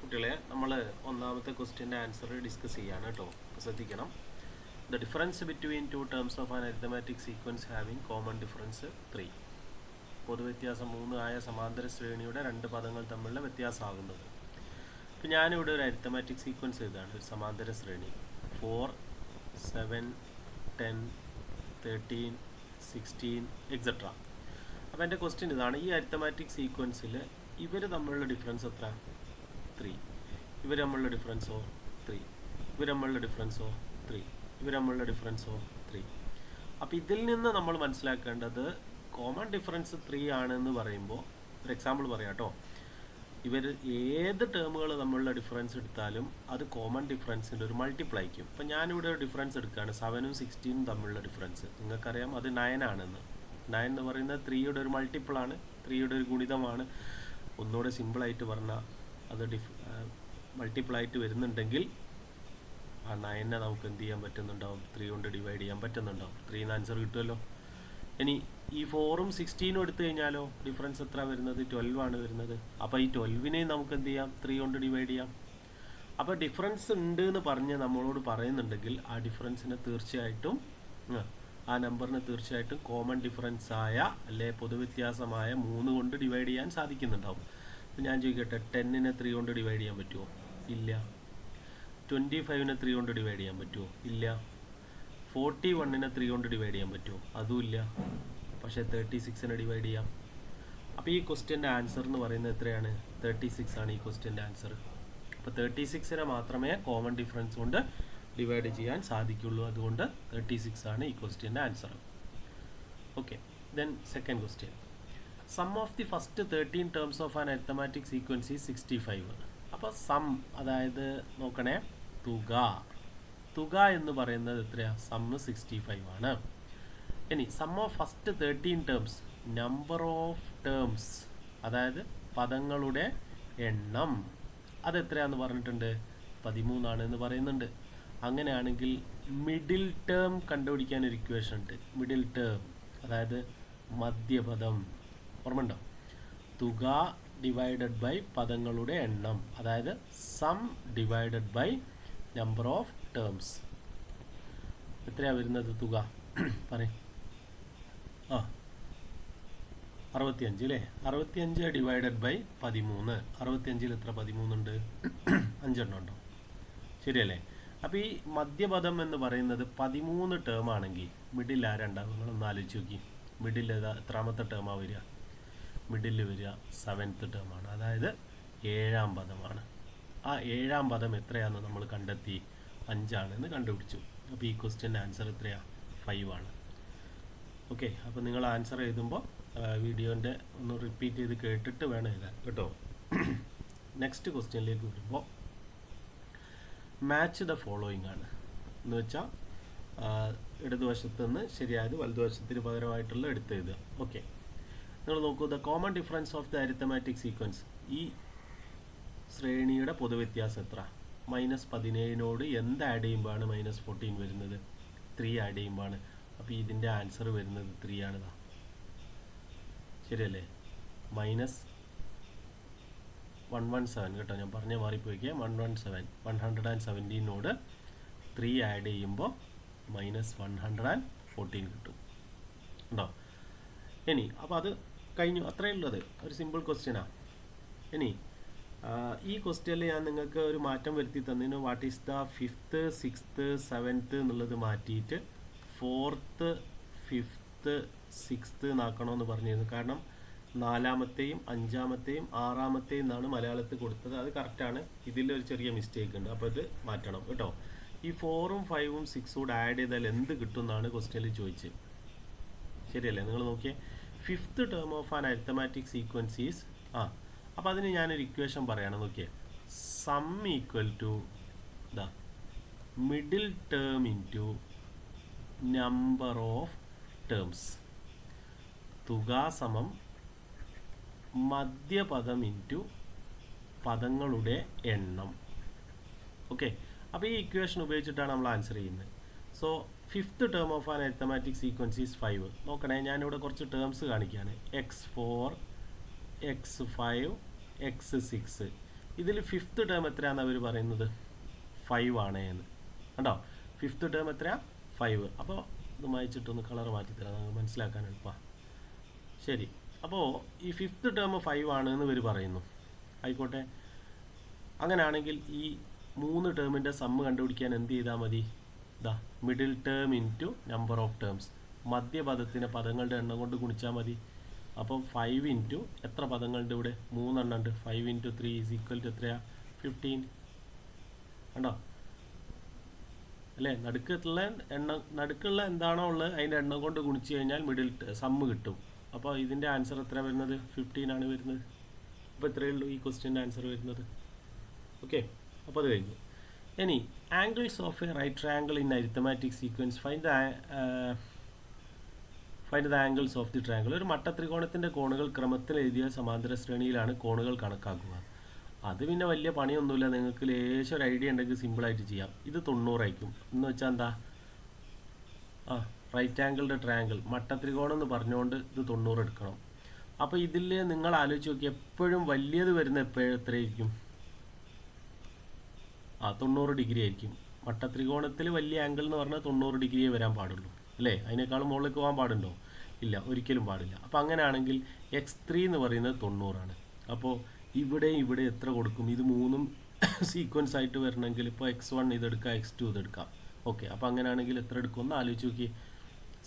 കുട്ടികളെ നമ്മൾ ഒന്നാമത്തെ ക്വസ്റ്റ്യൻ്റെ ആൻസർ ഡിസ്കസ് ചെയ്യാണ് കേട്ടോ. ശ്രദ്ധിക്കണം. The difference between two terms of an arithmetic sequence having common difference 3. പൊതുവ്യത്യാസം 3 ആയ സമാന്തര ശ്രേണിയുടെ രണ്ട് പദങ്ങൾ തമ്മിലുള്ള വ്യത്യാസമാകുന്നത്. ഇപ്പം ഞാനിവിടെ ഒരു അരിത്തമാറ്റിക് സീക്വൻസ് എഴുതാണ്, ഒരു സമാന്തര ശ്രേണി 4, 7, 10, 13, 16 എക്സെട്ര. അപ്പോൾ എൻ്റെ ക്വസ്റ്റ്യൻ ഇതാണ്, ഈ അരിത്തമാറ്റിക് സീക്വൻസിൽ ഇവർ തമ്മിലുള്ള ഡിഫറൻസ് എത്ര? 3. ഇവർ തമ്മിലുള്ള ഡിഫറൻസോ 3. ഇവർ തമ്മിലുള്ള ഡിഫറൻസോ 3. ഇവർ തമ്മിലുള്ള ഡിഫറൻസോ 3. അപ്പോൾ ഇതിൽ നിന്ന് നമ്മൾ മനസ്സിലാക്കേണ്ടത് കോമൺ ഡിഫറൻസ് 3 ആണെന്ന് പറയുമ്പോൾ ഒരു എക്സാമ്പിൾ പറയാം കേട്ടോ. ഇവർ ഏത് ടേമുകൾ തമ്മിലുള്ള ഡിഫറൻസ് എടുത്താലും അത് കോമൺ ഡിഫറൻസിൻ്റെ ഒരു മൾട്ടിപ്ലൈക്കും. ഇപ്പം ഞാനിവിടെ ഒരു ഡിഫറൻസ് എടുക്കുകയാണ്, 7ഉം 16ഉം തമ്മിലുള്ള ഡിഫറൻസ്. നിങ്ങൾക്കറിയാം അത് 9 ആണെന്ന്. 9 എന്ന് പറയുന്നത് 3യുടെ ഒരു മൾട്ടിപ്പിളാണ്, 3യുടെ ഒരു ഗുണിതമാണ്. ഒന്നുകൂടെ സിമ്പിളായിട്ട് പറഞ്ഞാൽ അത് മൾട്ടിപ്പിളായിട്ട് വരുന്നുണ്ടെങ്കിൽ ആ 9നെ നമുക്ക് എന്ത് ചെയ്യാൻ പറ്റുന്നുണ്ടാവും? 3 കൊണ്ട് ഡിവൈഡ് ചെയ്യാൻ പറ്റുന്നുണ്ടാവും. 3 ആൻസർ കിട്ടുമല്ലോ. ഇനി ഈ 4ഉം 16ഉം എടുത്തു കഴിഞ്ഞാലോ ഡിഫറൻസ് എത്ര വരുന്നത്? 12 ആണ് വരുന്നത്. അപ്പോൾ ഈ 12നെ നമുക്ക് എന്ത് ചെയ്യാം? 3 കൊണ്ട് ഡിവൈഡ് ചെയ്യാം. അപ്പോൾ ഡിഫറൻസ് ഉണ്ട് എന്ന് പറഞ്ഞ് നമ്മളോട് പറയുന്നുണ്ടെങ്കിൽ ആ ഡിഫറൻസിനെ തീർച്ചയായിട്ടും ആ നമ്പറിനെ തീർച്ചയായിട്ടും കോമൺ ഡിഫറൻസ് ആയ അല്ലെ പൊതുവ്യത്യാസമായ 3 കൊണ്ട് ഡിവൈഡ് ചെയ്യാൻ സാധിക്കുന്നുണ്ടാവും. അപ്പോൾ ഞാൻ ചോദിക്കട്ടെ, 10നെ 3 കൊണ്ട് ഡിവൈഡ് ചെയ്യാൻ പറ്റുമോ? ഇല്ല. 25നെ 3 കൊണ്ട് ഡിവൈഡ് ചെയ്യാൻ പറ്റുമോ? ഇല്ല. 41നെ 3 കൊണ്ട് ഡിവൈഡ് ചെയ്യാൻ പറ്റുമോ? അതുമില്ല. പക്ഷേ 36നെ ഡിവൈഡ് ചെയ്യാം. അപ്പോൾ ഈ ക്വസ്റ്റ്യൻ്റെ ആൻസർ എന്ന് പറയുന്നത് എത്രയാണ്? 36 ആണ് ഈ ക്വസ്റ്റ്യൻ്റെ ആൻസർ. അപ്പോൾ 36നെ മാത്രമേ കോമൺ ഡിഫറൻസ് കൊണ്ട് ഡിവൈഡ് ചെയ്യാൻ സാധിക്കുള്ളൂ. അതുകൊണ്ട് 36 ആണ് ഈ ക്വസ്റ്റ്യൻ്റെ answer. Okay, then second question. Sum of the first 13 terms of an arithmetic sequence is 65. അപ്പോൾ സം അതായത് നോക്കണേ, തുക എന്ന് പറയുന്നത് എത്രയാ? സം 65 ആണ്. ഇനി sum of first 13 terms, number of terms അതായത് പദങ്ങളുടെ എണ്ണം, അതെത്രയാന്ന് പറഞ്ഞിട്ടുണ്ട്? 13 ആണ് എന്ന് പറയുന്നുണ്ട്. അങ്ങനെയാണെങ്കിൽ മിഡിൽ ടേം കണ്ടുപിടിക്കാൻ ഒരു ഇക്വേഷൻ ഉണ്ട്. മിഡിൽ ടേം അതായത് മധ്യപദം, ഓർമ്മയുണ്ടോ? തുക ഡിവൈഡഡ് ബൈ പദങ്ങളുടെ എണ്ണം, അതായത് sum divided by number of terms. എത്രയാണ് വരുന്നത് തുക? പറയും. 65 അല്ലേ? 65 ഡിവൈഡഡ് ബൈ 13. 65ൽ എത്ര 13 ഉണ്ട്? 5 എണ്ണം ഉണ്ടോ? ശരിയല്ലേ? അപ്പോൾ ഈ മധ്യപദം എന്ന് പറയുന്നത് 13 ടേം ആണെങ്കിൽ മിഡിൽ ആരുണ്ടാവും? നിങ്ങളൊന്ന് ആലോചിച്ച് നോക്കി. മിഡിൽ എത്രാമത്തെ ടേമാണ് വരിക? മിഡിൽ വരിക 7th ടേമാണ്, അതായത് 7ാം പദമാണ്. ആ 7ാം പദം എത്രയാണെന്ന് നമ്മൾ കണ്ടെത്തി? 5 ആണെന്ന് കണ്ടുപിടിച്ചു. അപ്പോൾ ഈ ക്വസ്റ്റ്യൻ്റെ ആൻസർ എത്രയാണ്? 5 ആണ്. ഓക്കെ, അപ്പോൾ നിങ്ങൾ ആൻസർ എഴുതുമ്പോൾ വീഡിയോൻ്റെ ഒന്ന് റിപ്പീറ്റ് ചെയ്ത് കേട്ടിട്ട് വേണം എഴുതാൻ കേട്ടോ. നെക്സ്റ്റ് ക്വസ്റ്റ്യനിലേക്ക് വരുമ്പോൾ മാച്ച് ദ ഫോളോയിങ് ആണ് എന്ന് വെച്ചാൽ ഇടതുവശത്ത് നിന്ന് ശരിയായത് വലതുവശത്തിന് പകരമായിട്ടുള്ള എടുത്ത് എഴുതുക. ഓക്കെ, നിങ്ങൾ നോക്കൂ. The common difference of the arithmetic sequence, ഈ ശ്രേണിയുടെ പൊതുവ്യത്യാസം എത്ര? -17നോട് എന്ത് ആഡ് ചെയ്യുമ്പോഴാണ് -14 വരുന്നത്? 3 ആഡ് ചെയ്യുമ്പോഴാണ്. അപ്പോൾ ഇതിൻ്റെ ആൻസർ വരുന്നത് 3 ആണിതാ. ശരിയല്ലേ? -117 കേട്ടോ, ഞാൻ പറഞ്ഞ മാറിപ്പോയിക്കേ. 117നോട് 3 ആഡ് ചെയ്യുമ്പോൾ -114 കിട്ടും. ഉണ്ടോ? ഇനി അപ്പോൾ അത് കഴിഞ്ഞു, അത്രയേ ഉള്ളത്. ഒരു സിമ്പിൾ ക്വസ്റ്റ്യനാണ്. ഇനി ഈ ക്വസ്റ്റ്യനിൽ ഞാൻ നിങ്ങൾക്ക് ഒരു മാറ്റം വരുത്തി തന്നതിന് what is the 5th 6th 7th എന്നുള്ളത് മാറ്റിയിട്ട് 4th 5th 6th എന്നാക്കണമെന്ന് പറഞ്ഞിരുന്നു. കാരണം 4ാമത്തെയും 5ാമത്തെയും 6ാമത്തെയും എന്നാണ് മലയാളത്തിൽ കൊടുത്തത്. അത് കറക്റ്റാണ്. ഇതിലൊരു ചെറിയ മിസ്റ്റേക്ക് ഉണ്ട്, അപ്പോൾ ഇത് മാറ്റണം കേട്ടോ. ഈ 4ഉം 5ഉം 6ഉം കൂടെ ആഡ് ചെയ്താൽ എന്ത് കിട്ടും എന്നാണ് ക്വസ്റ്റ്യനിൽ ചോദിച്ചത്. ശരിയല്ലേ? നിങ്ങൾ നോക്കിയേ, 5th term of an arithmetic sequence is അപ്പോൾ അതിന് ഞാനൊരു ഇക്വേഷൻ പറയണം. നോക്കിയേ, sum equal to the middle term into number of terms. തുക സമം മധ്യപദം ഇൻറ്റു പദങ്ങളുടെ എണ്ണം. ഓക്കെ, അപ്പോൾ ഈ ഇക്വേഷൻ ഉപയോഗിച്ചിട്ടാണ് നമ്മൾ ആൻസർ ചെയ്യുന്നത്. So 5th term of an arithmetic sequence is 5. നോക്കണേ, ഞാനിവിടെ കുറച്ച് ടേംസ് കാണിക്കുകയാണ്. x4, x5, x6. ഇതിൽ ഫിഫ്ത്ത് ടേം എത്രയാണെന്ന് അവർ പറയുന്നത് 5 ആണ് എന്ന് കണ്ടോ. ഫിഫ്ത്ത് ടേം എത്രയാണ് 5. അപ്പോൾ ഇത് മായിച്ചിട്ടൊന്ന് കളർ മാറ്റിത്തരാം, നമുക്ക് മനസ്സിലാക്കാൻ എളുപ്പമാണ്. ശരി, അപ്പോൾ ഈ ഫിഫ്ത്ത് ടേം 5 ആണ് എന്ന് ഇവർ പറയുന്നു. ആയിക്കോട്ടെ, അങ്ങനെയാണെങ്കിൽ ഈ 3 ടേമിൻ്റെ സമ്മ് കണ്ടുപിടിക്കാൻ എന്ത് ചെയ്താൽ മതി? ഇതാ middle term into number of terms, മധ്യപദത്തിൻ്റെ പദങ്ങളുടെ എണ്ണം കൊണ്ട് ഗുണിച്ചാൽ മതി. അപ്പം 5 ഇൻറ്റു എത്ര പദങ്ങളുണ്ട് ഇവിടെ? 3 എണ്ണം ഉണ്ട്. 5 ഇൻറ്റു 3 ഈസ് ഈക്വൽ ടു എത്രയാണ്? 15. കണ്ടോ അല്ലേ? നടുക്കുള്ള എന്താണോ ഉള്ളത് അതിൻ്റെ എണ്ണം കൊണ്ട് ഗുണിച്ച് കഴിഞ്ഞാൽ മിഡിൽ സമ്മ് കിട്ടും. അപ്പോൾ ഇതിൻ്റെ ആൻസർ എത്ര വരുന്നത്? 15 ആണ് വരുന്നത്. അപ്പോൾ ഇത്രയേ ഉള്ളൂ ഈ ക്വസ്റ്റ്യൻ്റെ ആൻസർ വരുന്നത്. ഓക്കെ, അപ്പോൾ അത് കഴിഞ്ഞു. ഇനി angles of a right triangle in arithmetic sequence find the angles of the triangle. ഒരു മട്ടത്രികോണത്തിൻ്റെ കോണുകൾ ക്രമത്തിൽ എഴുതിയ സമാന്തര ശ്രേണിയിലാണ് കോണുകൾ കണക്കാക്കുക. അത് പിന്നെ വലിയ പണിയൊന്നുമില്ല, നിങ്ങൾക്ക് ലേശം ഒരു ഐഡിയ ഉണ്ടെങ്കിൽ സിമ്പിളായിട്ട് ചെയ്യാം. ഇത് 90 ആയിരിക്കും എന്ന് വെച്ചാൽ എന്താ? റൈറ്റ് ആംഗിളുടെ ട്രയാങ്കിൾ മട്ടത്രികോണം എന്ന് പറഞ്ഞുകൊണ്ട് ഇത് 90 എടുക്കണം. അപ്പോൾ ഇതിൽ നിങ്ങൾ ആലോചിച്ച് നോക്കി, എപ്പോഴും വലിയത് വരുന്ന എത്രയായിരിക്കും? 90 ഡിഗ്രി ആയിരിക്കും. മട്ടത്രികോണത്തിൽ വലിയ ആംഗിൾ എന്ന് പറഞ്ഞാൽ 90 ഡിഗ്രിയേ വരാൻ പാടുള്ളൂ അല്ലേ? അതിനേക്കാളും മുകളിലേക്ക് പോകാൻ പാടുണ്ടോ? ഇല്ല, ഒരിക്കലും പാടില്ല. അപ്പോൾ അങ്ങനെയാണെങ്കിൽ x3 എന്ന് പറയുന്നത് 90 ആണ്. അപ്പോൾ ഇവിടെ എത്ര കൊടുക്കും? ഇത് മൂന്നും സീക്വൻസ് ആയിട്ട് വരണമെങ്കിൽ ഇപ്പോൾ x1 ഇതെടുക്കാം, x2 ഇതെടുക്കാം. ഓക്കെ, അപ്പോൾ അങ്ങനെയാണെങ്കിൽ എത്ര എടുക്കും ഒന്ന് ആലോചിച്ച് നോക്കി.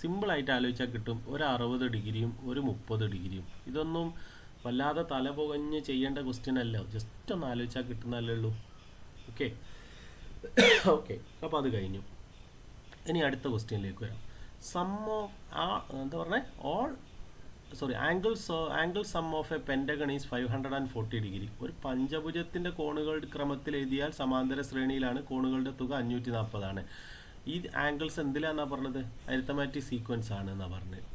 സിമ്പിളായിട്ട് ആലോചിച്ചാൽ കിട്ടും. ഒരു 60 ഡിഗ്രിയും ഒരു 30 ഡിഗ്രിയും. ഇതൊന്നും വല്ലാതെ തല പുകഞ്ഞ് ചെയ്യേണ്ട ക്വസ്റ്റ്യൻ അല്ല, ജസ്റ്റ് ഒന്ന് ആലോചിച്ചാൽ കിട്ടുന്നതല്ലേ ഉള്ളൂ. ഓക്കെ, അപ്പോൾ അത് കഴിഞ്ഞു. ഇനി അടുത്ത ക്വസ്റ്റ്യനിലേക്ക് വരാം. Angle sum of A pentagon is 540 degree. ഒരു പഞ്ചഭുജത്തിൻ്റെ കോണുകൾ ക്രമത്തിൽ എഴുതിയാൽ സമാന്തര ശ്രേണിയിലാണ് കോണുകളുടെ തുക 540 ആണ്. ഈ ആംഗിൾസ് എന്തിലാണെന്നാണ് പറഞ്ഞത്? അരിത്തമാറ്റിക് സീക്വൻസ് ആണ് എന്നാണ് പറഞ്ഞത്.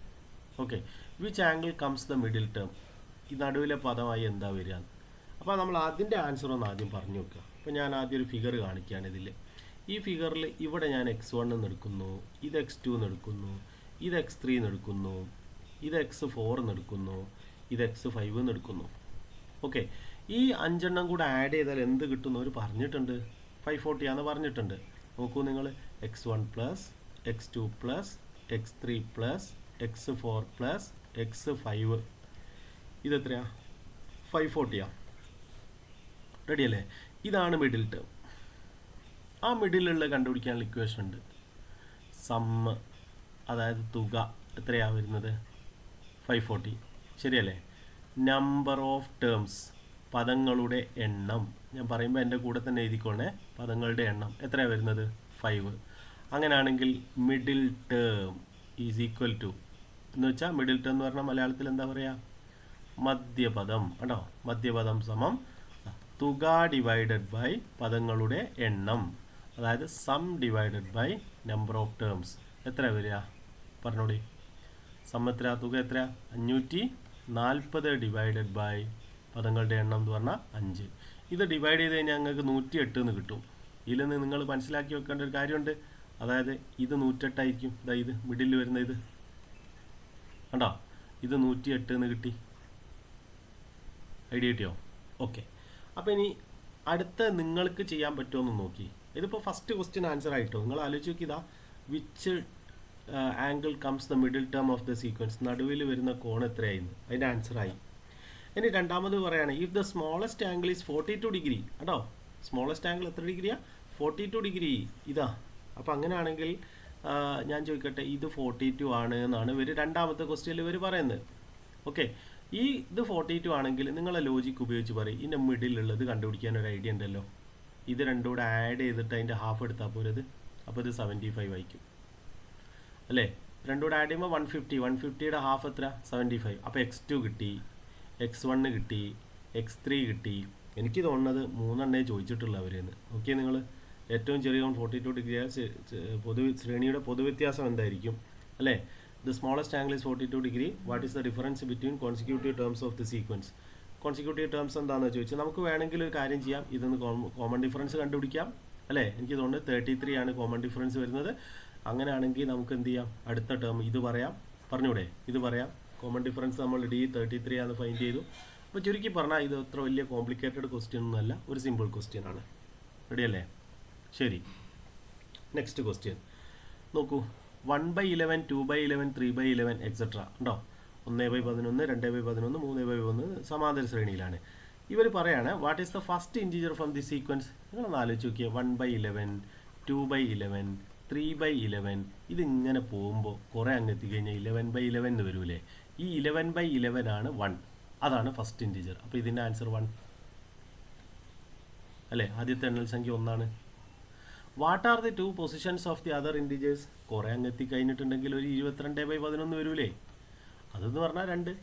Okay, which angle comes the middle term? ഈ നടുവിലെ പദമായി എന്താ വരിക? അപ്പോൾ നമ്മൾ അതിൻ്റെ ആൻസർ ഒന്ന് ആദ്യം പറഞ്ഞു നോക്കുക. അപ്പോൾ ഞാൻ ആദ്യം ഒരു ഫിഗർ കാണിക്കുകയാണ്. ഇതിൽ ഈ ഫിഗറിൽ ഇവിടെ ഞാൻ x1 എന്ന് എടുക്കുന്നു, ഇത് x2 എന്ന് എടുക്കുന്നു, ഇത് x3 എന്ന് എടുക്കുന്നു, ഇത് x4 എന്ന് എടുക്കുന്നു, ഇത് x5 എന്ന് എടുക്കുന്നു. ഓക്കെ, ഈ 5 എണ്ണം കൂടെ ആഡ് ചെയ്താൽ എന്ത് കിട്ടുന്നു? അവർ പറഞ്ഞിട്ടുണ്ട് 540 ആണെന്ന് പറഞ്ഞിട്ടുണ്ട്. നോക്കൂ നിങ്ങൾ, x1 plus x2 plus x3 plus x4 plus x5 ഇതെത്രയാ? 540 ready അല്ലേ? ഇതാണ് മിഡിൽ ടേം. ആ മിഡിലുള്ള കണ്ടുപിടിക്കാനുള്ള ഇക്വേഷൻ ഉണ്ട്. സമ്മ്, അതായത് തുക എത്രയാണ് വരുന്നത്? 540 ശരിയല്ലേ? നമ്പർ ഓഫ് ടേംസ്, പദങ്ങളുടെ എണ്ണം. ഞാൻ പറയുമ്പോൾ എൻ്റെ കൂടെ തന്നെ എഴുതിക്കോണേ. പദങ്ങളുടെ എണ്ണം എത്രയാണ് വരുന്നത്? 5. അങ്ങനെയാണെങ്കിൽ middle term is equal to എന്ന് വെച്ചാൽ മിഡിൽ ടേം എന്ന് പറഞ്ഞാൽ മലയാളത്തിൽ എന്താ പറയുക? മധ്യപദം. കേട്ടോ, മധ്യപദം സമം തുക ഡിവൈഡഡ് ബൈ പദങ്ങളുടെ എണ്ണം, അതായത് sum divided by number of terms. എത്ര വരിക പറഞ്ഞോളി? സം എത്ര? തുക എത്ര? 540 ഡിവൈഡഡ് ബൈ പദങ്ങളുടെ എണ്ണം എന്ന് പറഞ്ഞാൽ 5. ഇത് ഡിവൈഡ് ചെയ്ത് കഴിഞ്ഞാൽ ഞങ്ങൾക്ക് 108 എന്ന് കിട്ടും. ഇതിൽ നിന്ന് നിങ്ങൾ മനസ്സിലാക്കി വെക്കേണ്ട ഒരു കാര്യമുണ്ട്. അതായത് ഇത് 108 ആയിരിക്കും. ഇത് മിഡിൽ വരുന്ന ഇത് കണ്ടോ, ഇത് 108 എന്ന് കിട്ടി. ഐഡിയ കിട്ടിയോ? ഓക്കെ, അപ്പോൾ ഇനി അടുത്ത നിങ്ങൾക്ക് ചെയ്യാൻ പറ്റുമോ എന്ന് നോക്കി. ഇതിപ്പോൾ ഫസ്റ്റ് ക്വസ്റ്റ്യൻ ആൻസർ ആയിട്ടോ. നിങ്ങൾ ആലോചിച്ച് നോക്കിയതാ, which angle comes the middle term of the sequence, നടുവിൽ വരുന്ന കോൺ എത്രയായിരുന്നു, അതിൻ്റെ ആൻസർ ആയി. ഇനി രണ്ടാമത് പറയുകയാണ്, if the smallest angle is 42 degree. കേട്ടോ, സ്മോളസ്റ്റ് ആംഗിൾ എത്ര ഡിഗ്രിയാണ്? 42 ഡിഗ്രി. ഇതാ. അപ്പോൾ അങ്ങനെയാണെങ്കിൽ ഞാൻ ചോദിക്കട്ടെ, ഇത് 42 ആണ് എന്നാണ് ഇവർ രണ്ടാമത്തെ ക്വസ്റ്റ്യനിൽ ഇവർ പറയുന്നത്. ഓക്കെ, ഇത് 42 ആണെങ്കിൽ നിങ്ങളെ ലോജിക്ക് ഉപയോഗിച്ച് പറയും, ഇതിൻ്റെ മിഡിലുള്ളത് കണ്ടുപിടിക്കാൻ ഒരു ഐഡിയ ഉണ്ടല്ലോ. ഇത് രണ്ടും കൂടെ ആഡ് ചെയ്തിട്ട് അതിൻ്റെ ഹാഫ് എടുത്താൽ പോരത്. അപ്പോൾ ഇത് 75 ആയിരിക്കും അല്ലേ? രണ്ടും കൂടെ ആഡ് ചെയ്യുമ്പോൾ 150. 150യുടെ ഹാഫ് എത്ര? 75. അപ്പോൾ x2 കിട്ടി, x1 കിട്ടി, x3 കിട്ടി. എനിക്ക് തോന്നുന്നത് 3 എണ്ണേ ചോദിച്ചിട്ടുള്ളൂ അവരെന്ന്. ഓക്കെ, നിങ്ങൾ ഏറ്റവും ചെറിയ 42 ഡിഗ്രി ശ്രേണിയുടെ പൊതുവ്യത്യാസം എന്തായിരിക്കും അല്ലേ? The smallest angle is 42 degree. What is the difference between consecutive terms of the sequence? Consecutive terms എന്താണെന്ന് ചോദിച്ചാൽ നമുക്ക് വേണമെങ്കിൽ ഒരു കാര്യം ചെയ്യാം. ഇതൊന്ന് കോമൺ ഡിഫറൻസ് കണ്ടുപിടിക്കാം അല്ലേ? എനിക്ക് തോന്നുന്നു 33 ആണ് കോമൺ ഡിഫറൻസ് വരുന്നത്. അങ്ങനെയാണെങ്കിൽ നമുക്ക് എന്ത് ചെയ്യാം? അടുത്ത ടേം ഇത് പറയാം. പറഞ്ഞൂടെ? ഇത് പറയാം. കോമൺ ഡിഫറൻസ് നമ്മൾ D 33 ആണെന്ന് ഫൈൻഡ് ചെയ്തു. അപ്പോൾ ചുരുക്കി പറഞ്ഞാൽ ഇത് അത്ര വലിയ കോംപ്ലിക്കേറ്റഡ് ക്വസ്റ്റ്യൻ ഒന്നുമല്ല, ഒരു സിമ്പിൾ ക്വസ്റ്റ്യൻ ആണ്. റെഡിയല്ലേ? ശരി, നെക്സ്റ്റ് ക്വസ്റ്റ്യൻ നോക്കൂ. 1/11, 2/11, 3/11 എക്സെട്ര ഉണ്ടോ? 1/11, 2/11, 3/11 സമാന്തര ശ്രേണിയിലാണ്. ഇവർ പറയാണ് what is the first integer from the sequence. നിങ്ങളൊന്ന് ആലോചിച്ച് നോക്കിയാൽ 1/11, 2/11, 3/11 ഇതിങ്ങനെ പോകുമ്പോൾ കുറേ അങ്ങ് എത്തിക്കഴിഞ്ഞാൽ 11/11 എന്ന് വരൂലേ? ഈ 11/11 ആണ് 1, അതാണ് ഫസ്റ്റ് ഇൻറ്റീജർ. അപ്പോൾ ഇതിൻ്റെ ആൻസർ 1 അല്ലേ? ആദ്യത്തെ എണ്ണൽ സംഖ്യ 1 ആണ്. What are the 2 positions of the other integers? കുറേ അങ്ങ് എത്തിക്കഴിഞ്ഞിട്ടുണ്ടെങ്കിൽ ഒരു 22/11 വരൂലേ? അതെന്ന് പറഞ്ഞാൽ 2.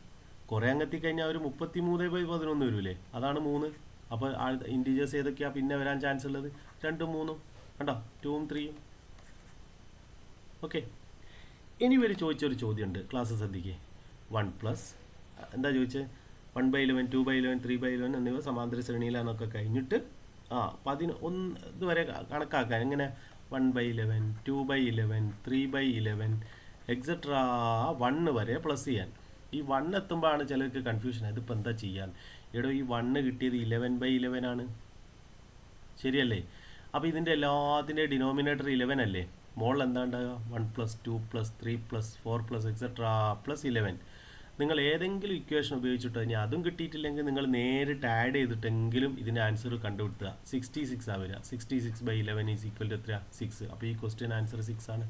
കുറേ അങ്ങ് എത്തിക്കഴിഞ്ഞാൽ ഒരു 33/11 വരൂലേ? അതാണ് 3. അപ്പോൾ ഇൻറ്റീജേഴ്സ് ഏതൊക്കെയാണ് പിന്നെ വരാൻ ചാൻസ് ഉള്ളത്? 2ഉം 3ഉം കണ്ടോ? 2ഉം 3ഉം. ഓക്കെ, ഇനി ഇവർ ചോദിച്ചൊരു ചോദ്യമുണ്ട്, ക്ലാസ് ശ്രദ്ധിക്കേ. 1+ എന്താ ചോദിച്ചത്? 1/11, 2/11, 3/11 എന്നിവ സമാന്തര ശ്രേണിയിലാണെന്നൊക്കെ കഴിഞ്ഞിട്ട് 11 ഇതുവരെ കണക്കാക്കാൻ എങ്ങനെ? 1/11, 2/11, 3/11 എക്സെട്ര 1 വരെ പ്ലസ് ചെയ്യാൻ. ഈ 1 എത്തുമ്പോഴാണ് ചിലർക്ക് കൺഫ്യൂഷൻ. അതിപ്പോൾ എന്താ ചെയ്യാൻ? എടോ, ഈ 1 കിട്ടിയത് 11/11 ആണ്, ശരിയല്ലേ? അപ്പോൾ ഇതിൻ്റെ എല്ലാത്തിൻ്റെ ഡിനോമിനേറ്റർ 11 അല്ലേ? മോളിൽ എന്താ ഉണ്ടാകുക? 1+, 2+, 3+, 4+ എക്സെട്ര +11. നിങ്ങൾ ഏതെങ്കിലും ഇക്വേഷൻ ഉപയോഗിച്ചിട്ട് കഴിഞ്ഞാൽ അതും കിട്ടിയിട്ടില്ലെങ്കിൽ നിങ്ങൾ നേരിട്ട് ആഡ് ചെയ്തിട്ടെങ്കിലും ഇതിൻ്റെ ആൻസർ കണ്ടുപിടുത്തുക. 66 ആ വരിക. 66/11 ഈസ് ഈക്വൽ ടു എത്രയാ? 6. അപ്പോൾ ഈ ക്വസ്റ്റ്യൻ ആൻസർ 6 ആണ്.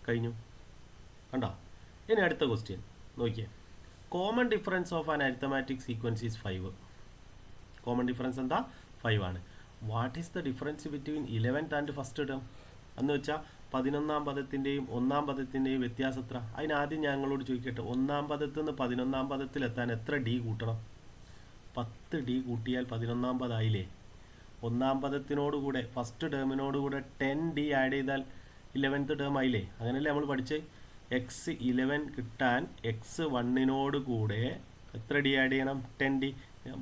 കഴിഞ്ഞു, കണ്ടോ? ഇനി അടുത്ത ക്വസ്റ്റ്യൻ നോക്കിയേ. Common difference of an arithmetic sequence is 5. Common difference എന്താ? 5 ആണ്. What is the difference between 11th and first term? എന്ന് വെച്ചാൽ 11ാം പദത്തിൻ്റെയും 1ാം പദത്തിൻ്റെയും വ്യത്യാസം എത്ര? അതിനാദ്യം ഞങ്ങളോട് ചോദിക്കട്ടെ, 1ാം പദത്തിൽ നിന്ന് 11ാം പദത്തിലെത്താൻ എത്ര ഡി കൂട്ടണം? 10 ഡി കൂട്ടിയാൽ 11ാം പദമായില്ലേ? 1ാം പദത്തിനോടുകൂടെ ഫസ്റ്റ് ടേമിനോടുകൂടെ 10 ഡി ആഡ് ചെയ്താൽ 11th ടേം ആയില്ലേ? അങ്ങനെയല്ലേ നമ്മൾ പഠിച്ചേ? x11 കിട്ടാൻ x1 കൂടെ എത്ര ഡി ആഡ് ചെയ്യണം? 10 ഡി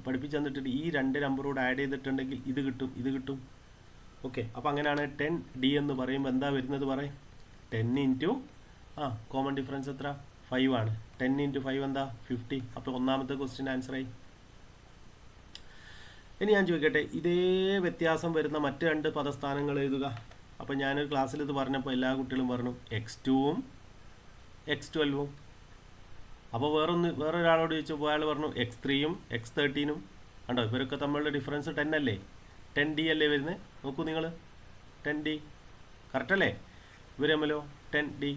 പഠിപ്പിച്ച് തന്നിട്ട് ഈ 2 നമ്പറോട് ആഡ് ചെയ്തിട്ടുണ്ടെങ്കിൽ ഇത് കിട്ടും, ഇത് കിട്ടും. ഓക്കെ, അപ്പോൾ അങ്ങനെയാണ് 10 ഡി എന്ന് പറയുമ്പോൾ എന്താ വരുന്നത്? പറയും 10 ഇൻറ്റു കോമൺ ഡിഫറൻസ് എത്ര? 5 ആണ്. 10 ഇൻറ്റു 5 എന്താ? 50. അപ്പോൾ ഒന്നാമത്തെ ക്വസ്റ്റ്യൻ ആൻസറായി. ഇനി ഞാൻ ചോദിക്കട്ടെ, ഇതേ വ്യത്യാസം വരുന്ന മറ്റ് 2 പദസ്ഥാനങ്ങൾ എഴുതുക. അപ്പോൾ ഞാനൊരു ക്ലാസ്സിൽ ഇത് പറഞ്ഞപ്പോൾ എല്ലാ കുട്ടികളും പറഞ്ഞു x2ഉം x12ഉം. അപ്പോൾ വേറൊരാളോട് ചോദിച്ചപ്പോൾ അയാൾ പറഞ്ഞു x3ഉം x13ഉം. കണ്ടോ, ഇവരൊക്കെ തമ്മിലുള്ള ഡിഫറൻസ് 10 അല്ലേ? 10 ഡി അല്ലേ വരുന്നത്? നോക്കൂ നിങ്ങൾ, 10 ഡി കറക്റ്റ് അല്ലേ? ഇവർ തമ്മിലോ 10 ഡി.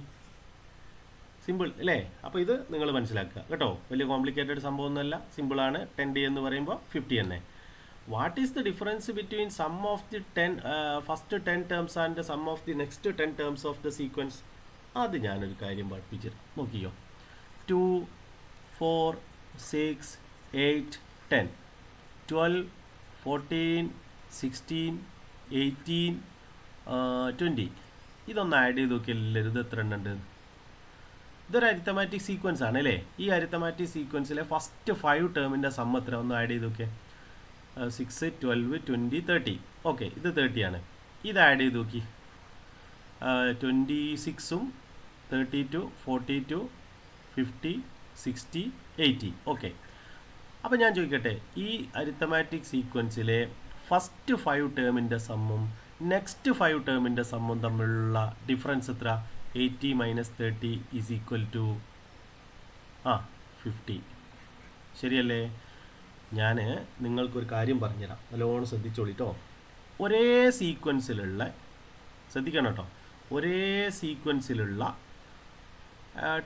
സിമ്പിൾ അല്ലേ? അപ്പോൾ ഇത് നിങ്ങൾ മനസ്സിലാക്കുക കേട്ടോ. വലിയ കോംപ്ലിക്കേറ്റഡ് സംഭവമൊന്നുമല്ല, സിമ്പിളാണ്. 10 ഡി എന്ന് പറയുമ്പോൾ 50 തന്നെ. What is the difference between sum of the first 10 terms and sum of the next 10 terms of the sequence? അത് ഞാനൊരു കാര്യം പഠിപ്പിച്ചു നോക്കിയോ. 2, 4, 6, 8, 10, 12, 14, 16, 18, 20 ഇതൊന്ന് ആഡ് ചെയ്ത് നോക്കിയാൽ ഇത് എത്ര എണ്ണം ഉണ്ട്? ഇതൊരു അരിത്തമാറ്റിക് സീക്വൻസ് ആണ് അല്ലേ? ഈ അരിത്തമാറ്റിക് സീക്വൻസിലെ ഫസ്റ്റ് 5 ടേമിൻ്റെ സം എത്ര? ഒന്ന് ആഡ് ചെയ്ത് നോക്കിയാൽ 6, 12, 20, 30. ഓക്കെ, ഇത് 30 ആണ്. ഇത് ആഡ് ചെയ്ത് നോക്കി 26ഉം 32, 42, 50, 60, 80. ഓക്കെ, അപ്പോൾ ഞാൻ ചോദിക്കട്ടെ, ഈ അരിത്തമാറ്റിക് സീക്വൻസിലെ ഫസ്റ്റ് 5 ടേമിൻ്റെ സമ്മും നെക്സ്റ്റ് 5 ടേമിൻ്റെ സമ്മും തമ്മിലുള്ള ഡിഫറൻസ് എത്ര? 80 - 30 ഈസ് ഈക്വൽ ടു 50. ശരിയല്ലേ? ഞാൻ നിങ്ങൾക്കൊരു കാര്യം പറഞ്ഞുതരാം, നല്ലോണം ശ്രദ്ധിച്ചോളിട്ടോ. ഒരേ സീക്വൻസിലുള്ള, ശ്രദ്ധിക്കണം കേട്ടോ, ഒരേ സീക്വൻസിലുള്ള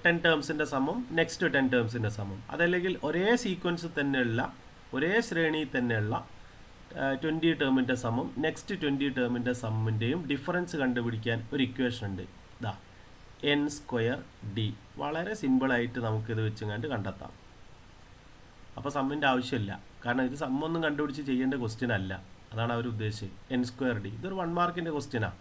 10 ടേംസിൻ്റെ സമ്മും നെക്സ്റ്റ് 10 ടേംസിൻ്റെ സമ്മും, അതല്ലെങ്കിൽ ഒരേ സീക്വൻസ് തന്നെയുള്ള ഒരേ ശ്രേണിയിൽ തന്നെയുള്ള 20 ടേമിൻ്റെ സമ്മും നെക്സ്റ്റ് 20 ടേമിൻ്റെ സമ്മിൻ്റെയും ഡിഫറൻസ് കണ്ടുപിടിക്കാൻ ഒരു ഇക്വേഷൻ ഉണ്ട്. ഇതാ n²d. വളരെ സിമ്പിളായിട്ട് നമുക്കിത് വെച്ചുകൊണ്ട് കണ്ടെത്താം. അപ്പോൾ സമ്മിൻ്റെ ആവശ്യമില്ല, കാരണം ഇത് സമ്മൊന്നും കണ്ടുപിടിച്ച് ചെയ്യേണ്ട ക്വസ്റ്റ്യൻ അല്ല. അതാണ് അവർ ഉദ്ദേശിച്ചത്. n²d ഇതൊരു 1 മാർക്കിൻ്റെ ക്വസ്റ്റ്യനാണ്.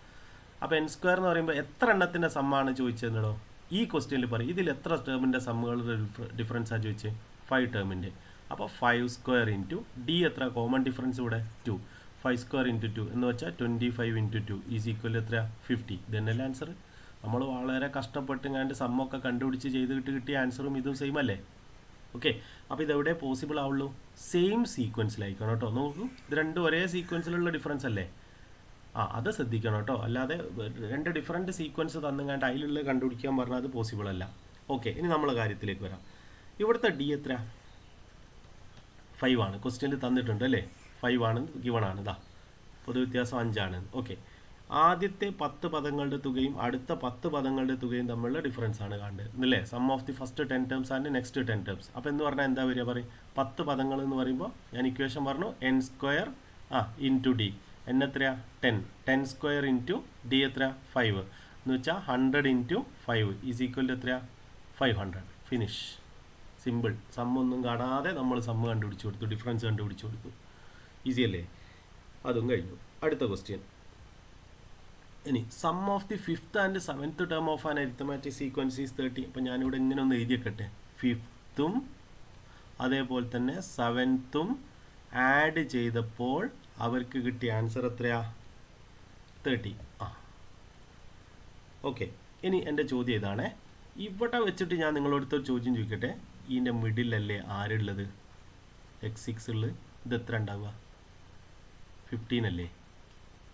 അപ്പോൾ n² എന്ന് പറയുമ്പോൾ എത്ര എണ്ണത്തിൻ്റെ സമ്മാണ് ചോദിച്ചതെന്നോ ഈ ക്വസ്റ്റ്യനിൽ പറയും. ഇതിൽ എത്ര ടേമിൻ്റെ സമ്മുകളുടെ ഡിഫറൻസാണ് ചോദിച്ചത്? 5 ടേമിൻ്റെ. അപ്പോൾ 5² ഇൻറ്റു ഡി എത്ര? കോമൺ ഡിഫറൻസ് ഇവിടെ 2. 5² ഇൻറ്റു 2 എന്ന് വെച്ചാൽ 25 ഇൻറ്റു 2 ഈസ് ഈക്വൽ എത്ര? 50. ഇതന്നെയല്ലേ ആൻസർ? നമ്മൾ വളരെ കഷ്ടപ്പെട്ടുങ്ങാണ്ട് സമ്മൊക്കെ കണ്ടുപിടിച്ച് ചെയ്തിട്ട് കിട്ടിയ ആൻസറും ഇതും സെയിം അല്ലേ? ഓക്കെ, അപ്പോൾ ഇതെവിടെ പോസിബിൾ ആവുള്ളൂ? സെയിം സീക്വൻസിലായിരിക്കണം കേട്ടോ. നോക്കൂ, ഇത് രണ്ടും ഒരേ സീക്വൻസിലുള്ള ഡിഫറൻസ് അല്ലേ? അത് ശ്രദ്ധിക്കണം കേട്ടോ. അല്ലാതെ രണ്ട് ഡിഫറൻറ്റ് സീക്വൻസ് തന്നുകൊണ്ട് അതിലുള്ള കണ്ടുപിടിക്കാൻ പറഞ്ഞാൽ അത് പോസിബിൾ അല്ല. ഓക്കെ, ഇനി നമ്മളെ കാര്യത്തിലേക്ക് വരാം. ഇവിടുത്തെ ഡി എത്ര? 5 ആണ്. ക്വസ്റ്റ്യനിൽ തന്നിട്ടുണ്ട് അല്ലേ? 5 ആണ് ഗിവൺ ആണ്. ഇതാ പൊതുവ്യത്യാസം 5 ആണ്. ഓക്കെ, ആദ്യത്തെ 10 പദങ്ങളുടെ തുകയും അടുത്ത 10 പദങ്ങളുടെ തുകയും തമ്മിലുള്ള ഡിഫറൻസ് ആണ് കാണേണ്ടത് അല്ലേ? Sum of the first 10 terms and next 10 terms. അപ്പോൾ എന്ന് പറഞ്ഞാൽ എന്താ വരിക? പറയും 10 പദങ്ങൾ എന്ന് പറയുമ്പോൾ ഞാൻ ഇക്വേഷൻ പറഞ്ഞു, n square into D. n എത്രയാ? 10 സ്ക്വയർ ഇൻറ്റു ഡി എത്ര? 5 എന്ന് വെച്ചാൽ 100 ഇൻറ്റു 5 ഈസ് ഈക്വൽ ടു എത്രയാ? 500. ഫിനിഷ്. സിമ്പിൾ. സമ്മൊന്നും കാണാതെ നമ്മൾ സമ്മ് കണ്ടുപിടിച്ച് കൊടുത്തു, ഡിഫറൻസ് കണ്ടുപിടിച്ച് കൊടുത്തു. ഈസി അല്ലേ? അതും കഴിഞ്ഞു. അടുത്ത ക്വസ്റ്റ്യൻ. ഇനി sum of the 5th and 7th term of an arithmetic sequence is 30. അപ്പം ഞാനിവിടെ ഇങ്ങനെ ഒന്ന് എഴുതിയേക്കട്ടെ. 5th അതേപോലെ തന്നെ 7th ആഡ് ചെയ്തപ്പോൾ അവർക്ക് കിട്ടിയ ആൻസർ എത്രയാ? 30. ഓക്കെ, ഇനി എൻ്റെ ചോദ്യം ഇതാണേ. ഇവിടെ വെച്ചിട്ട് ഞാൻ നിങ്ങളോടത്തൊരു ചോദ്യം ചോദിക്കട്ടെ. ഇതിൻ്റെ മിഡിലല്ലേ ആരുള്ളത്? x6 ഉള്ളത്. ഇത് എത്ര ഉണ്ടാവുക? 15 അല്ലേ?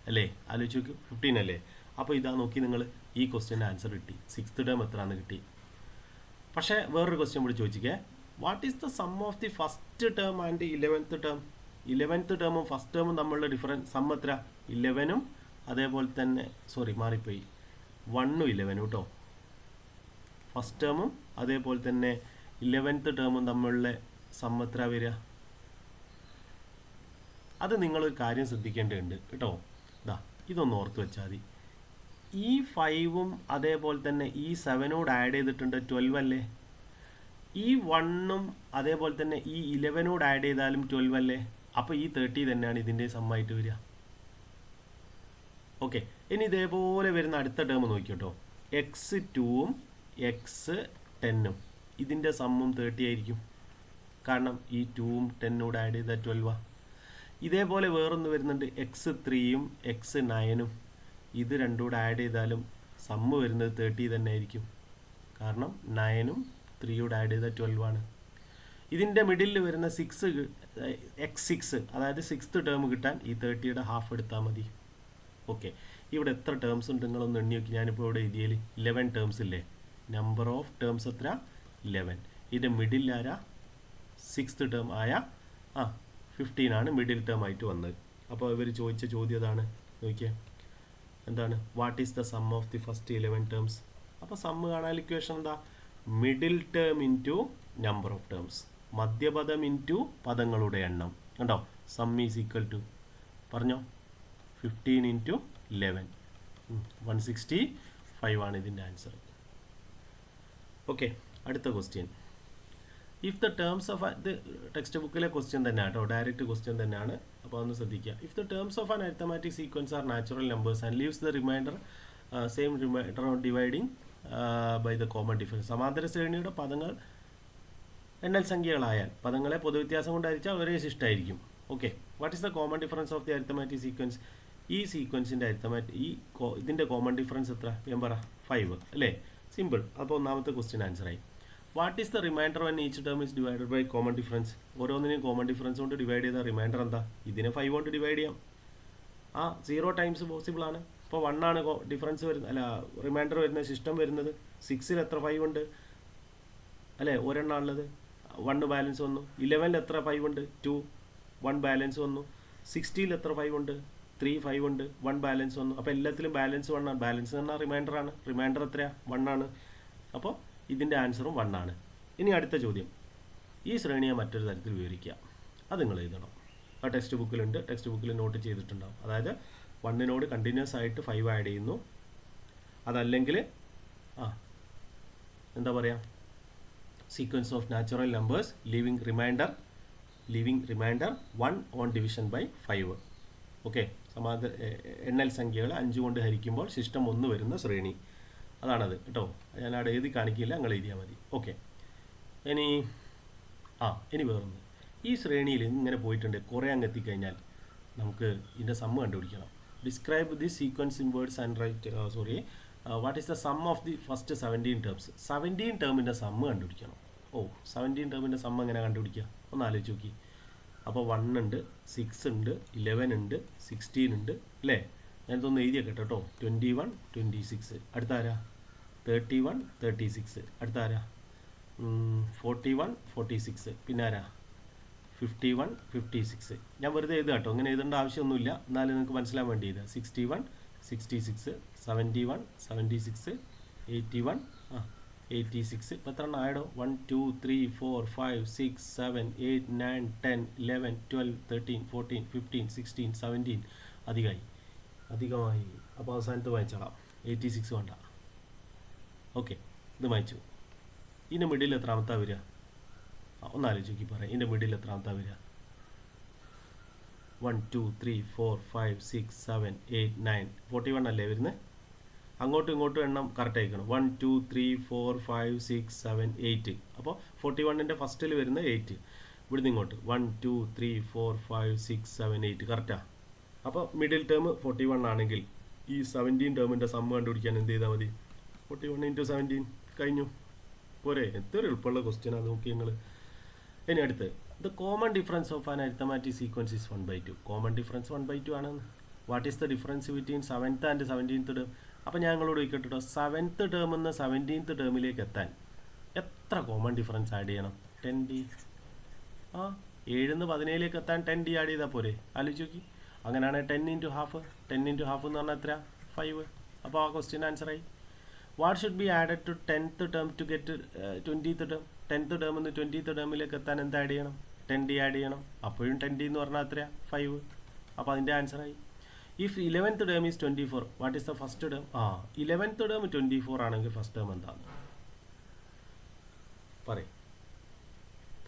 അല്ലേ? ആലോചിച്ച് നോക്ക്, 15 അല്ലേ? അപ്പോൾ ഇതാ നോക്കി നിങ്ങൾ, ഈ ക്വസ്റ്റ്യൻ്റെ ആൻസർ കിട്ടി. 6th ടേം എത്രയാണെന്ന് കിട്ടി. പക്ഷേ വേറൊരു ക്വസ്റ്റ്യൻ കൂടി ചോദിച്ചിക്കേ. What is the sum of the first term and 11th term? 11th ടേമും ഫസ്റ്റ് ടേമും തമ്മിലുള്ള ഡിഫറൻസ് സം എത്ര? 11ഉം അതേപോലെ തന്നെ മാറിപ്പോയി, 1ഉം 11ഉം കേട്ടോ. ഫസ്റ്റ് ടേമും അതേപോലെ തന്നെ 11th ടേമും തമ്മിലുള്ള സം എത്ര വരിക? അത് നിങ്ങളൊരു കാര്യം ശ്രദ്ധിക്കേണ്ടതുണ്ട് കേട്ടോ. ഇതൊന്ന് ഓർത്ത് വെച്ചാൽ മതി. ഈ 5ഉം അതേപോലെ തന്നെ ഈ 7നോട് ആഡ് ചെയ്തിട്ടുണ്ട്, 12 അല്ലേ? ഈ 1ഉം അതേപോലെ തന്നെ ഈ 11നോട് ആഡ് ചെയ്താലും 12 അല്ലേ? അപ്പോൾ ഈ 30 തന്നെയാണ് ഇതിൻ്റെ സമ്മായിട്ട് വരിക. ഓക്കെ, ഇനി ഇതേപോലെ വരുന്ന അടുത്ത ടേം നോക്കിയോട്ടോ. x2ഉം x10ഉം ഇതിൻ്റെ സമ്മും 30 ആയിരിക്കും. കാരണം ഈ 2ഉം 10നോട് ആഡ് ചെയ്താൽ 12. ഇതേപോലെ വേറൊന്ന് വരുന്നുണ്ട്, x3ഉം x9ഉം. ഇത് രണ്ടും കൂടെ ആഡ് ചെയ്താലും സമ്മ് വരുന്നത് 30 തന്നെ ആയിരിക്കും. കാരണം 9ഉം 3യോട് ആഡ് ചെയ്താൽ 12 ആണ്. ഇതിൻ്റെ മിഡിലിൽ വരുന്ന x6, അതായത് 6th ടേം കിട്ടാൻ ഈ 30യുടെ ഹാഫ് എടുത്താൽ മതി. ഓക്കെ, ഇവിടെ എത്ര ടേംസ് ഉണ്ട് നിങ്ങളൊന്ന് എണ്ണി നോക്കി. ഞാനിപ്പോൾ ഇവിടെ എഴുതിയതിൽ 11 ടേംസ് ഇല്ലേ? നമ്പർ ഓഫ് ടേംസ് എത്ര? 11. ഇതിൻ്റെ മിഡിൽ ആരാ? 6th ടേം ആയ 15 ആണ് മിഡിൽ ടേം ആയിട്ട് വന്നത്. അപ്പോൾ ഇവർ ചോദിച്ച ചോദ്യം അതാണ്. നോക്കിയേ, എന്താണ്? What is the sum of the first 11 terms? അപ്പോൾ സമ്മ് കാണാൻ ഇക്വേഷൻ എന്താ? Middle term into number of terms, മധ്യപദം ഇൻറ്റു പദങ്ങളുടെ എണ്ണം. കണ്ടോ? സം ഈസ് ഈക്വൽ ടു പറഞ്ഞോ 15 ഇൻറ്റു 11, 165 ആണ് ഇതിൻ്റെ ആൻസർ. ഓക്കെ, അടുത്ത question. If the terms of ഇത് ടെക്സ്റ്റ് ബുക്കിലെ ക്വസ്റ്റ്യൻ തന്നെയാണ് കേട്ടോ, ഡയറക്റ്റ് ക്വസ്റ്റ്യൻ തന്നെയാണ്. അപ്പോൾ ഒന്ന് ശ്രദ്ധിക്കുക. If the terms of an arithmetic sequence are natural numbers and leaves the remainder same remainder on dividing by the common difference. സമാന്തര ശ്രേണിയുടെ പദങ്ങൾ എണ്ണൽ സംഖ്യകളായാൽ പദങ്ങളെ പൊതുവ്യത്യാസം കൊണ്ട് ഹരിച്ചാൽ ഒരേ ശിഷ്ടമായിരിക്കും. Okay, what is the common difference of the arithmetic sequence? ഈ സീക്വൻസിൻ്റെ ഇതിൻ്റെ കോമൺ ഡിഫറൻസ് എത്ര? ഞാൻ പറ 5 അല്ലേ? സിമ്പിൾ. അപ്പോൾ ഒന്നാമത്തെ ക്വസ്റ്റ്യൻ ആൻസറായി. What is the remainder when each term is divided by common difference? ഓരോന്നിനെയും കോമൺ ഡിഫറൻസ് കൊണ്ട് ഡിവൈഡ് ചെയ്ത റിമൈൻഡർ എന്താ? ഇതിനെ 5 കൊണ്ട് ഡിവൈഡ് ചെയ്യാം. 0 ടൈംസ് പോസിബിൾ ആണ്. ഇപ്പോൾ 1 ആണ് ഡിഫറൻസ് വരുന്നത്, അല്ല റിമൈൻഡർ വരുന്ന സിസ്റ്റം വരുന്നത്. 6ൽ എത്ര 5 ഉണ്ട് അല്ലേ? ഒരെണ്ണാണുള്ളത്, 1 ബാലൻസ് വന്നു. 11ൽ എത്ര 5 ഉണ്ട്? 2, 1 ബാലൻസ് വന്നു. 60ൽ എത്ര 5 ഉണ്ട്? 3, 5 ഉണ്ട്, 1 ബാലൻസ് വന്നു. അപ്പോൾ എല്ലാത്തിലും ബാലൻസ് 1 ആണ്. ബാലൻസ് എന്ന് പറഞ്ഞാൽ റിമൈൻഡർ ആണ്. റിമൈൻഡർ എത്രയാണ്? 1 ആണ്. അപ്പോൾ ഇതിൻ്റെ ആൻസറും 1 ആണ്. ഇനി അടുത്ത ചോദ്യം. ഈ ശ്രേണിയെ മറ്റൊരു തരത്തിൽ വിവരിക്കുക. അത് നിങ്ങൾ എഴുതണം. ടെക്സ്റ്റ് ബുക്കിലുണ്ട്, ടെക്സ്റ്റ് ബുക്കിൽ നോട്ട് ചെയ്തിട്ടുണ്ടാവും. അതായത് 1നോട് കണ്ടിന്യൂസ് ആയിട്ട് 5 ആഡ് ചെയ്യുന്നു. അതല്ലെങ്കിൽ എന്താ പറയുക, sequence of natural numbers leaving remainder 1 on division by 5. Okay, സമാന്തര എണ്ണൽ സംഖ്യകൾ 5 കൊണ്ട് ഹരിക്കുമ്പോൾ ശിഷ്ടം 1 വരുന്ന ശ്രേണി. അതാണത് കേട്ടോ. ഞാൻ അവിടെ എഴുതി കാണിക്കില്ല, നിങ്ങൾ എഴുതിയാൽ മതി. ഓക്കെ, ഇനി വേറൊന്ന്. ഈ ശ്രേണിയിൽ ഇങ്ങനെ പോയിട്ടുണ്ട്, കുറേ അങ്ങ് എത്തിക്കഴിഞ്ഞാൽ നമുക്ക് ഇതിൻ്റെ സമ്മ് കണ്ടുപിടിക്കണം. Describe the sequence in words and write what is the sum of the first 17 terms? 17 ടേമിൻ്റെ സമ്മ് കണ്ടുപിടിക്കണം. ഓ 17 ടേമിൻ്റെ സം എങ്ങനെ കണ്ടുപിടിക്കുക ഒന്ന് ആലോചിച്ച് നോക്കി. അപ്പോൾ 1 ഉണ്ട്, 6 ഉണ്ട്, 11 ഉണ്ട്, 16 ഉണ്ട് അല്ലേ? ഞാനിതൊന്ന് എഴുതിയൊക്കെ കേട്ടോ. 21, 26 അടുത്ത ആരാ? 31, 36 അടുത്ത ആരാ? 41, 46 പിന്നെ ആരാ? 51, 56. ഞാൻ വെറുതെ എഴുതുക കേട്ടോ, ഇങ്ങനെ എഴുതേണ്ട ആവശ്യമൊന്നുമില്ല, എന്നാലും നിങ്ങൾക്ക് മനസ്സിലാൻ വേണ്ടി എഴുതുക. 61, 66, 71, 76, 81, 86. ഇപ്പോൾ എത്ര എണ്ണം ആയിടോ? 1, 2, 3, 4, 5, 6, 7, 8, 9, 10, 11, 12, 13, 14, 15, 16, 17. അധികമായി. അപ്പോൾ അവസാനത്ത് വായിച്ചോളാം. 86 വേണ്ട. ഓക്കെ, ഇത് വായിച്ചു. ഇതിൻ്റെ മിഡിൽ എത്രാമത്താ വരിക? ഒന്ന് ആലോചിച്ച് നോക്കി പറയാം. ഇതിൻ്റെ മിഡിൽ എത്രാമത്താ വരിക? 1, 2, 3, 4, 5, 6, 7, 8, 9, 41 അല്ലേ വരുന്നത്? അങ്ങോട്ടും ഇങ്ങോട്ടും എണ്ണം കറക്റ്റ് ആയിക്കണം. 1, 2, 3, 4, 5, 6, 7, 8. അപ്പോൾ 41ൻ്റെ ഫസ്റ്റിൽ വരുന്ന 8. ഇവിടുന്ന് ഇങ്ങോട്ട് 1, 2, 3, 4, 5, 6, 7, 8 കറക്റ്റാ. അപ്പോൾ മിഡിൽ ടേം 41 ആണെങ്കിൽ ഈ 17 ടേമിൻ്റെ സം കണ്ടുപിടിക്കാൻ എന്ത് ചെയ്താൽ മതി? 41 × 17 കഴിഞ്ഞു പോരെ? എത്ര എളുപ്പമുള്ള ക്വസ്റ്റ്യൻ അത് നോക്കി നിങ്ങൾ. ഇനി അടുത്ത് the common difference of an arithmetic sequence is 1/2. Common difference 1/2 ആണ്. What is the difference between 7th and 17th term? അപ്പോൾ ഞാൻ നിങ്ങളോട് ചോദിക്കട്ടോ, 7th ടേമിൽ നിന്ന് 17th ടേമിലേക്ക് എത്താൻ എത്ര കോമൺ ഡിഫറൻസ് ആഡ് ചെയ്യണം? 10D. 7 നിന്ന് 17ലേക്ക് എത്താൻ 10D ആഡ് ചെയ്താൽ പോരെ? ആലോചിച്ച് നോക്കി. അങ്ങനെയാണെങ്കിൽ 10 × ഹാഫ്. 10 × ഹാഫ് എന്ന് പറഞ്ഞാൽ എത്ര? 5. അപ്പോൾ ആ ക്വസ്റ്റ്യൻ ആൻസറായി. What should be added to 10th term to get 20th term? 10th ടേമിൽ നിന്ന് 20th ടേമിലേക്ക് എത്താൻ എന്ത് ആഡ് ചെയ്യണം? 10D ആഡ് ചെയ്യണം. അപ്പോഴും 10D എന്ന് പറഞ്ഞാൽ എത്ര? 5. അപ്പോൾ അതിൻ്റെ ആൻസറായി. If 11th term is 24, what is the first term? 11th term 24 ആണെങ്കിൽ ഫസ്റ്റ് ടേം എന്താണ് പറയും?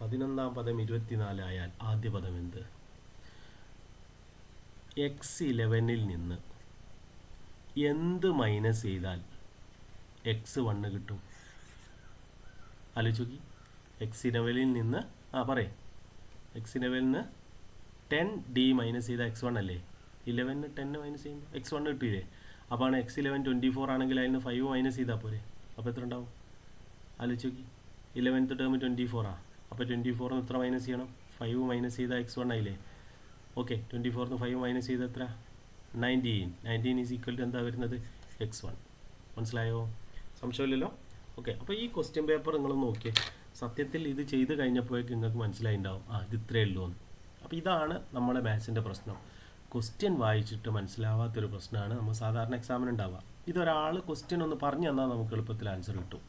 11ാം പദം 24 ആയാൽ ആദ്യ പദം എന്ത്? x11ൽ നിന്ന് എന്ത് മൈനസ് ചെയ്താൽ x1 കിട്ടും? ആലോചിച്ച് നോക്കി. x11ൽ നിന്ന് പറയും. x11ൽ നിന്ന് 10D മൈനസ് ചെയ്താൽ x1 അല്ലേ? 11 10 മൈനസ് ചെയ്യുമ്പോൾ x1 കിട്ടിയില്ലേ? അപ്പോൾ ആണ് x11 24 ആണെങ്കിൽ അതിന് 5 മൈനസ് ചെയ്താൽ പോരെ? അപ്പോൾ എത്ര ഉണ്ടാവും? ആലോചിച്ച് നോക്കി. 11th ടേം 24 അപ്പോൾ 24 എത്ര മൈനസ് ചെയ്യണം? 5 മൈനസ് ചെയ്താൽ x1 ആയില്ലേ? ഓക്കെ, 24 5 മൈനസ് ചെയ്താൽ എത്ര? 19. 19 ഈസ് ഈക്വൽ ടു എന്താ വരുന്നത്? x1. മനസ്സിലായോ? സംശയമില്ലല്ലോ? ഓക്കെ, അപ്പോൾ ഈ ക്വസ്റ്റ്യൻ പേപ്പർ നിങ്ങൾ നോക്കിയേ. സത്യത്തിൽ ഇത് ചെയ്ത് കഴിഞ്ഞപ്പോഴേക്ക് നിങ്ങൾക്ക് മനസ്സിലായിട്ടുണ്ടാവും ഇത് ഇത്രയേ ഉള്ളൂ എന്ന്. അപ്പോൾ ഇതാണ് നമ്മുടെ മാത്സിൻ്റെ പ്രശ്നം. ക്വസ്റ്റ്യൻ വായിച്ചിട്ട് മനസ്സിലാവാത്തൊരു പ്രശ്നമാണ് നമ്മൾ സാധാരണ എക്സാമിന് ഉണ്ടാവുക. ഇതൊരാൾ ക്വസ്റ്റ്യൻ ഒന്ന് പറഞ്ഞു തന്നാൽ നമുക്ക് എളുപ്പത്തിൽ ആൻസർ കിട്ടും.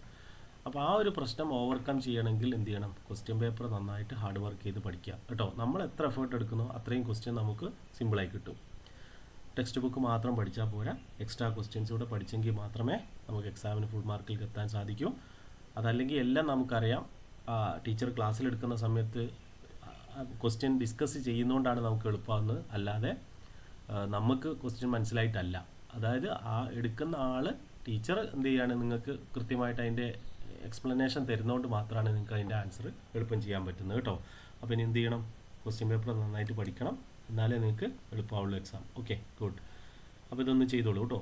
അപ്പോൾ ആ ഒരു പ്രശ്നം ഓവർകം ചെയ്യണമെങ്കിൽ എന്ത് ചെയ്യണം? ക്വസ്റ്റ്യൻ പേപ്പർ നന്നായിട്ട് ഹാർഡ് വർക്ക് ചെയ്ത് പഠിക്കുക കേട്ടോ. നമ്മൾ എത്ര എഫേർട്ട് എടുക്കുന്നോ അത്രയും ക്വസ്റ്റ്യൻ നമുക്ക് സിമ്പിളായി കിട്ടും. ടെക്സ്റ്റ് ബുക്ക് മാത്രം പഠിച്ചാൽ പോരാ, എക്സ്ട്രാ ക്വസ്റ്റ്യൻസ് കൂടെ പഠിച്ചെങ്കിൽ മാത്രമേ നമുക്ക് എക്സാമിന് ഫുൾ മാർക്കിൽ എത്താൻ സാധിക്കൂ. അതല്ലെങ്കിൽ എല്ലാം നമുക്കറിയാം. ടീച്ചർ ക്ലാസ്സിലെടുക്കുന്ന സമയത്ത് ക്വസ്റ്റ്യൻ ഡിസ്കസ് ചെയ്യുന്നതുകൊണ്ടാണ് നമുക്ക് എളുപ്പമാകുന്നത്, അല്ലാതെ നമുക്ക് ക്വസ്റ്റ്യൻ മനസ്സിലായിട്ടല്ല. അതായത് എടുക്കുന്ന ആൾ ടീച്ചർ എന്ത് ചെയ്യാണ്? നിങ്ങൾക്ക് കൃത്യമായിട്ട് അതിൻ്റെ എക്സ്പ്ലനേഷൻ തരുന്നതുകൊണ്ട് മാത്രമാണ് നിങ്ങൾക്ക് അതിൻ്റെ ആൻസർ എളുപ്പം ചെയ്യാൻ പറ്റുന്നത് കേട്ടോ. അപ്പോൾ ഇനി എന്ത് ചെയ്യണം? ക്വസ്റ്റ്യൻ പേപ്പർ നന്നായിട്ട് പഠിക്കണം, എന്നാലേ നിങ്ങൾക്ക് എളുപ്പമാവുള്ളൂ എക്സാം. Okay, good. അപ്പോൾ ഇതൊന്ന് ചെയ്തോളൂ കേട്ടോ.